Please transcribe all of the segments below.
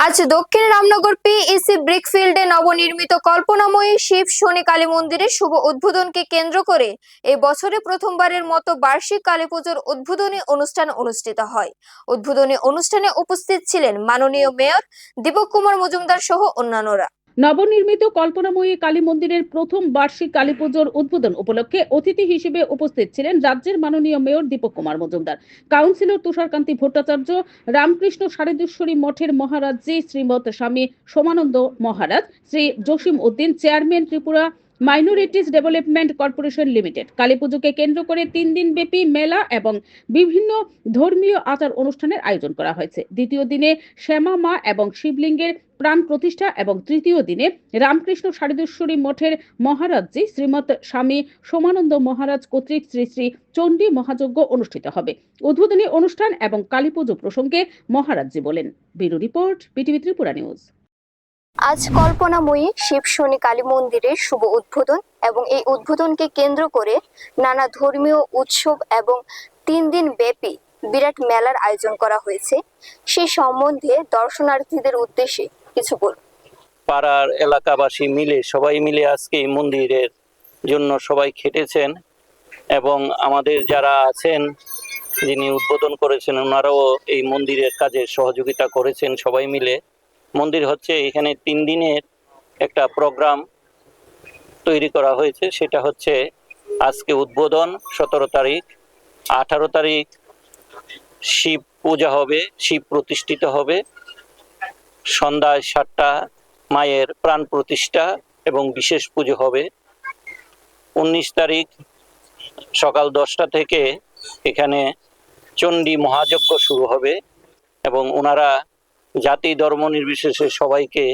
আজ দক্ষিণ রামনগর পিইসি ব্রিকফিল্ডে নবনির্মিত কল্পনাময়ী শিব শনি কালী মন্দিরের শুভ উদ্বোধনকে কেন্দ্র করে এই বছরে প্রথমবারের মতো বার্ষিক কালীপুজোর উদ্বোধনী অনুষ্ঠান অনুষ্ঠিত হয়। উদ্বোধনী অনুষ্ঠানে উপস্থিত ছিলেন মাননীয় মেয়র দীপক কুমার মজুমদার সহ অন্যান্যরা। নবনির্মিত কল্পনাময়ী কালী মন্দিরের প্রথম বার্ষিক কালী পুজোর উদ্বোধন উপলক্ষে অতিথি হিসেবে উপস্থিত ছিলেন রাজ্যের মাননীয় মেয়র দীপক কুমার মজুমদার, কাউন্সিলর তুষারকান্তি ভট্টাচার্য, রামকৃষ্ণ সারদেশ্বরী মঠের Maharajji Srimat Swami Somananda Maharaj, Shri Jasim Uddin, chairman Tripura minorities development corporation limited. Kali পুজোকে কেন্দ্র করে 3 দিন ব্যাপী মেলা এবং বিভিন্ন ধর্মীয় আচার অনুষ্ঠানের আয়োজন করা হয়েছে। দ্বিতীয় দিনে শ্যামা মা এবং শিবলিঙ্গের প্রাণ প্রতিষ্ঠা এবং তৃতীয় দিনে রামকৃষ্ণ সারদেশ্বরী মঠের মহারাজজি শ্রীমৎ স্বামী সোমানন্দ মহারাজ কর্তৃক শ্রী শ্রী চণ্ডী মহাযজ্ঞ অনুষ্ঠিত হবে। উদ্বোধনী অনুষ্ঠান এবং কালীপুজো প্রসঙ্গে মহারাজজি বলেন। Bureau report, BTV Tripura news. আজ কল্পনাময়ী শিব শনি কালী মন্দিরের শুভ উদ্বোধন এবং এই উদ্বোধনকে কেন্দ্র করে নানা ধর্মীয় উৎসব এবং 3 দিন ব্যাপী বিরাট মেলার আয়োজন করা হয়েছে। সেই সম্বন্ধে দর্শনার্থীদের উদ্দেশ্যে কিছু বলুন। পাড়ার এলাকাবাসী মিলে সবাই মিলে আজকে এই মন্দিরের জন্য সবাই খেটেছেন এবং আমাদের যারা আছেন যিনি উদ্বোধন করেছেন ওনারাও এই মন্দিরের কাজে সহযোগিতা করেছেন। সবাই মিলে মন্দির হচ্ছে এখানে 3 দিনের একটা প্রোগ্রাম তৈরি করা হয়েছে। সেটা হচ্ছে আজকে উদ্বোধন 17 তারিখ, 18 তারিখ শিব পূজা হবে, শিব প্রতিষ্ঠিত হবে, সন্ধ্যায় 7টা মায়ের প্রাণ প্রতিষ্ঠা এবং বিশেষ পুজো হবে। 19 তারিখ সকাল 10টা থেকে এখানে চণ্ডী মহাযজ্ঞ শুরু হবে এবং ওনারা জাতি ধর্ম নির্বিশেষে সবাইকে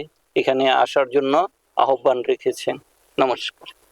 এখানে আসার জন্য আহ্বান রেখেছেন। নমস্কার।